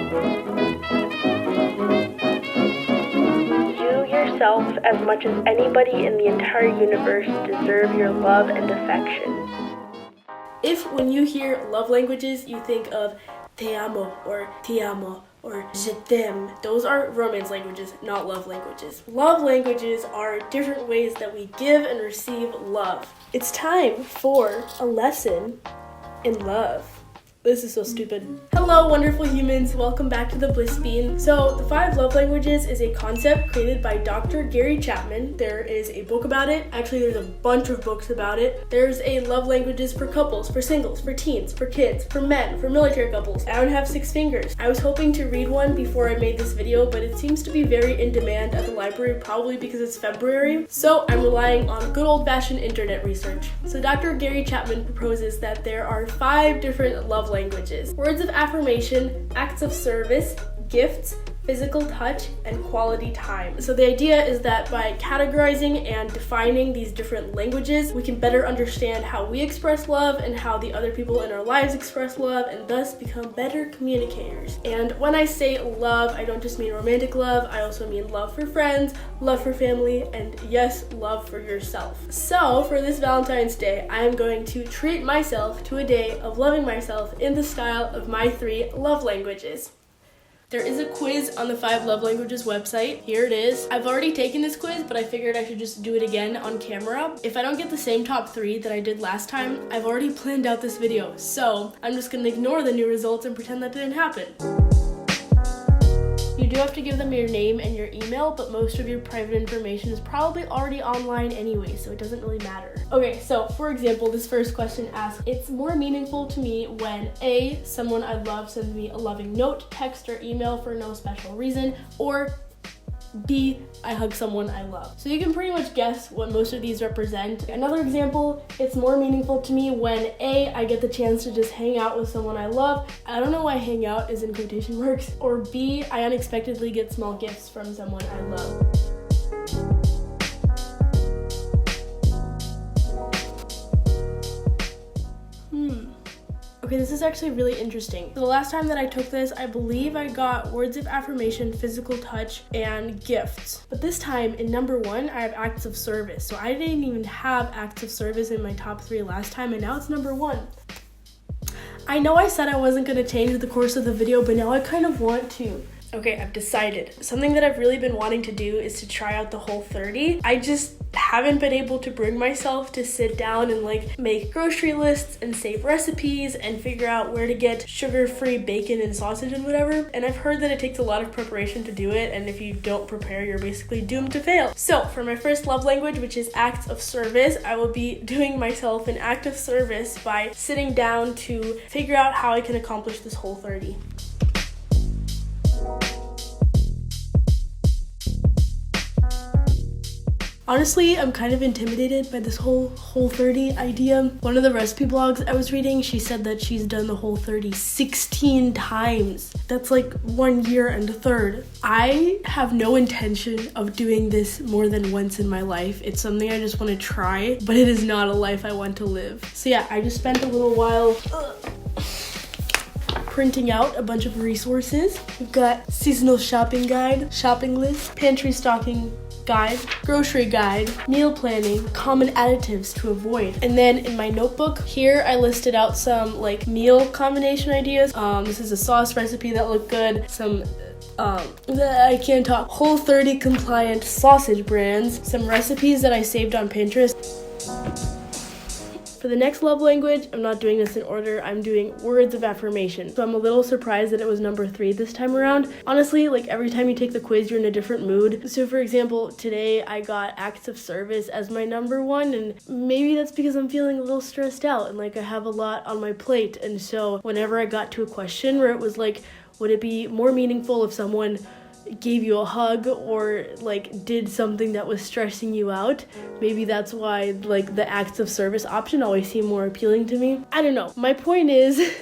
You yourself, as much as anybody in the entire universe, deserve your love and affection. If when you hear love languages, you think of te amo or ti amo or je t'aime, those are romance languages, not love languages. Love languages are different ways that we give and receive love. It's time for a lesson in love. This is so stupid. Hello, wonderful humans. Welcome back to the Bliss Bean. So, the 5 love languages is a concept created by Dr. Gary Chapman. There is a book about it. Actually, there's a bunch of books about it. There's a love languages for couples, for singles, for teens, for kids, for men, for military couples. I don't have 6 fingers. I was hoping to read one before I made this video, but it seems to be very in demand at the library, probably because it's February. So, I'm relying on good old-fashioned internet research. So, Dr. Gary Chapman proposes that there are 5 different love languages: words of affirmation, acts of service, gifts, physical touch, and quality time. So the idea is that by categorizing and defining these different languages, we can better understand how we express love and how the other people in our lives express love, and thus become better communicators. And when I say love, I don't just mean romantic love, I also mean love for friends, love for family, and yes, love for yourself. So for this Valentine's Day, I am going to treat myself to a day of loving myself in the style of my 3 love languages. There is a quiz on the 5 Love Languages website. Here it is. I've already taken this quiz, but I figured I should just do it again on camera. If I don't get the same top 3 that I did last time, I've already planned out this video. So I'm just gonna ignore the new results and pretend that didn't happen. You do have to give them your name and your email, but most of your private information is probably already online anyway, so it doesn't really matter. Okay, so for example, this first question asks, it's more meaningful to me when A, someone I love sends me a loving note, text, or email for no special reason, or B, I hug someone I love. So you can pretty much guess what most of these represent. Another example, it's more meaningful to me when A, I get the chance to just hang out with someone I love. I don't know why hang out is in quotation marks. Or B, I unexpectedly get small gifts from someone I love. Okay, this is actually really interesting. So the last time that I took this, I believe I got words of affirmation, physical touch, and gifts. But this time, in number 1, I have acts of service. So I didn't even have acts of service in my top 3 last time, and now it's number 1. I know I said I wasn't going to change the course of the video, but now I kind of want to. Okay, I've decided. Something that I've really been wanting to do is to try out the Whole30. I just haven't been able to bring myself to sit down and make grocery lists and save recipes and figure out where to get sugar-free bacon and sausage and whatever. And I've heard that it takes a lot of preparation to do it, and if you don't prepare, you're basically doomed to fail. So for my first love language, which is acts of service, I will be doing myself an act of service by sitting down to figure out how I can accomplish this Whole30. Honestly, I'm kind of intimidated by this Whole30 idea. One of the recipe blogs I was reading, she said that she's done the Whole30 16 times. That's like 1 year and a third. I have no intention of doing this more than once in my life. It's something I just want to try, but it is not a life I want to live. So yeah, I just spent a little while printing out a bunch of resources. We've got seasonal shopping guide, shopping list, pantry stocking guide, grocery guide, meal planning, common additives to avoid. And then in my notebook here, I listed out some meal combination ideas. This is a sauce recipe that looked good. Some I can't talk. Whole30 compliant sausage brands. Some recipes that I saved on Pinterest. For the next love language, I'm not doing this in order, I'm doing words of affirmation. So I'm a little surprised that it was number 3 this time around. Honestly, every time you take the quiz, you're in a different mood. So for example, today I got acts of service as my number 1, and maybe that's because I'm feeling a little stressed out and I have a lot on my plate. And so whenever I got to a question where it was would it be more meaningful if someone gave you a hug or did something that was stressing you out, maybe that's why the acts of service option always seemed more appealing to me. I don't know. My point is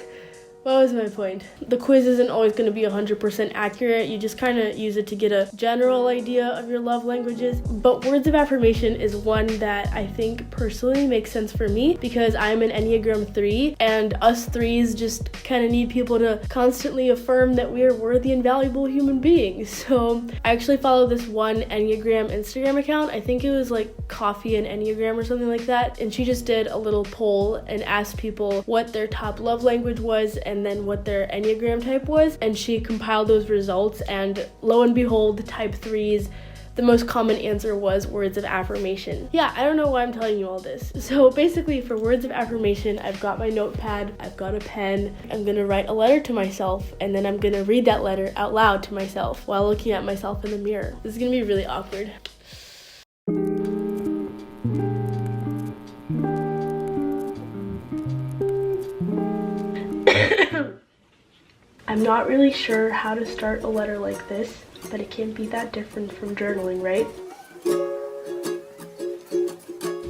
What was my point? The quiz isn't always going to be 100% accurate. You just kind of use it to get a general idea of your love languages. But words of affirmation is one that I think personally makes sense for me because I'm an Enneagram 3 and us 3s just kind of need people to constantly affirm that we are worthy and valuable human beings. So I actually follow this one Enneagram Instagram account. I think it was like Coffee and Enneagram or something like that. And she just did a little poll and asked people what their top love language was and then what their Enneagram type was, and she compiled those results, and lo and behold, type 3s, the most common answer was words of affirmation. Yeah, I don't know why I'm telling you all this. So basically for words of affirmation, I've got my notepad, I've got a pen, I'm gonna write a letter to myself, and then I'm gonna read that letter out loud to myself while looking at myself in the mirror. This is gonna be really awkward. I'm not really sure how to start a letter like this, but it can't be that different from journaling, right?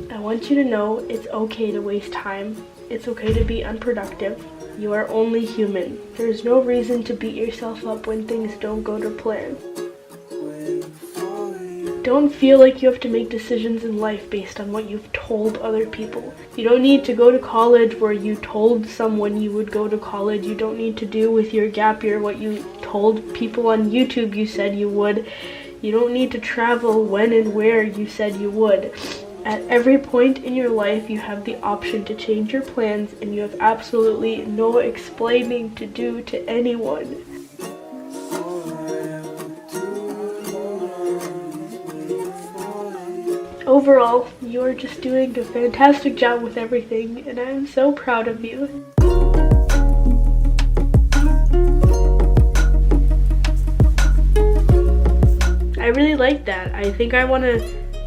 I want you to know it's okay to waste time. It's okay to be unproductive. You are only human. There's no reason to beat yourself up when things don't go to plan. Don't feel like you have to make decisions in life based on what you've told other people. You don't need to go to college where you told someone you would go to college. You don't need to do with your gap year what you told people on YouTube you said you would. You don't need to travel when and where you said you would. At every point in your life, you have the option to change your plans, and you have absolutely no explaining to do to anyone. Overall, you are just doing a fantastic job with everything, and I am so proud of you. I really like that. I think I want to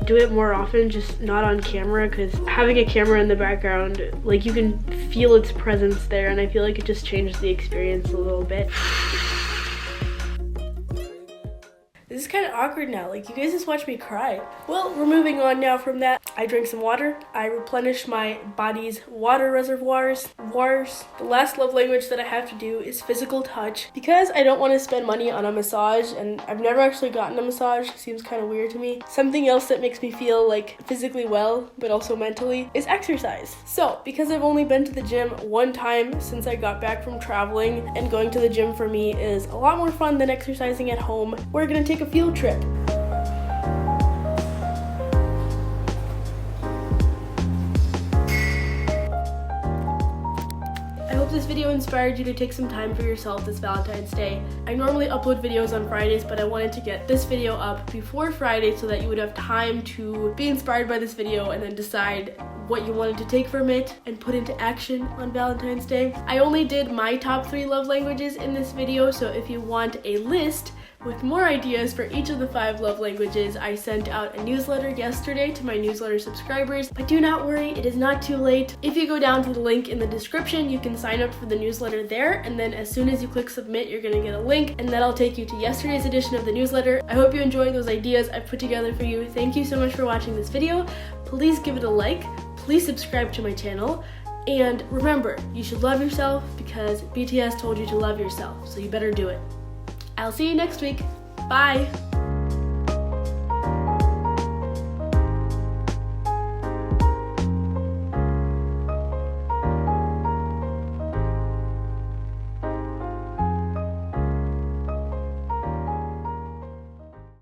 do it more often, just not on camera, because having a camera in the background, like, you can feel its presence there, and I feel like it just changes the experience a little bit. This is kind of awkward now, like, you guys just watched me cry. Well, we're moving on now from that. I drank some water. I replenished my body's water reservoirs. The last love language that I have to do is physical touch. Because I don't want to spend money on a massage, and I've never actually gotten a massage, seems kind of weird to me. Something else that makes me feel like physically well, but also mentally, is exercise. So, because I've only been to the gym one time since I got back from traveling, and going to the gym for me is a lot more fun than exercising at home, we're gonna take a field trip. I hope this video inspired you to take some time for yourself this Valentine's Day. I normally upload videos on Fridays, but I wanted to get this video up before Friday so that you would have time to be inspired by this video and then decide what you wanted to take from it and put into action on Valentine's Day. I only did my top 3 love languages in this video, so if you want a list with more ideas for each of the 5 love languages, I sent out a newsletter yesterday to my newsletter subscribers, but do not worry, it is not too late. If you go down to the link in the description, you can sign up for the newsletter there, and then as soon as you click submit, you're gonna get a link, and that'll take you to yesterday's edition of the newsletter. I hope you enjoyed those ideas I've put together for you. Thank you so much for watching this video. Please give it a like, please subscribe to my channel, and remember, you should love yourself because BTS told you to love yourself, so you better do it. I'll see you next week. Bye!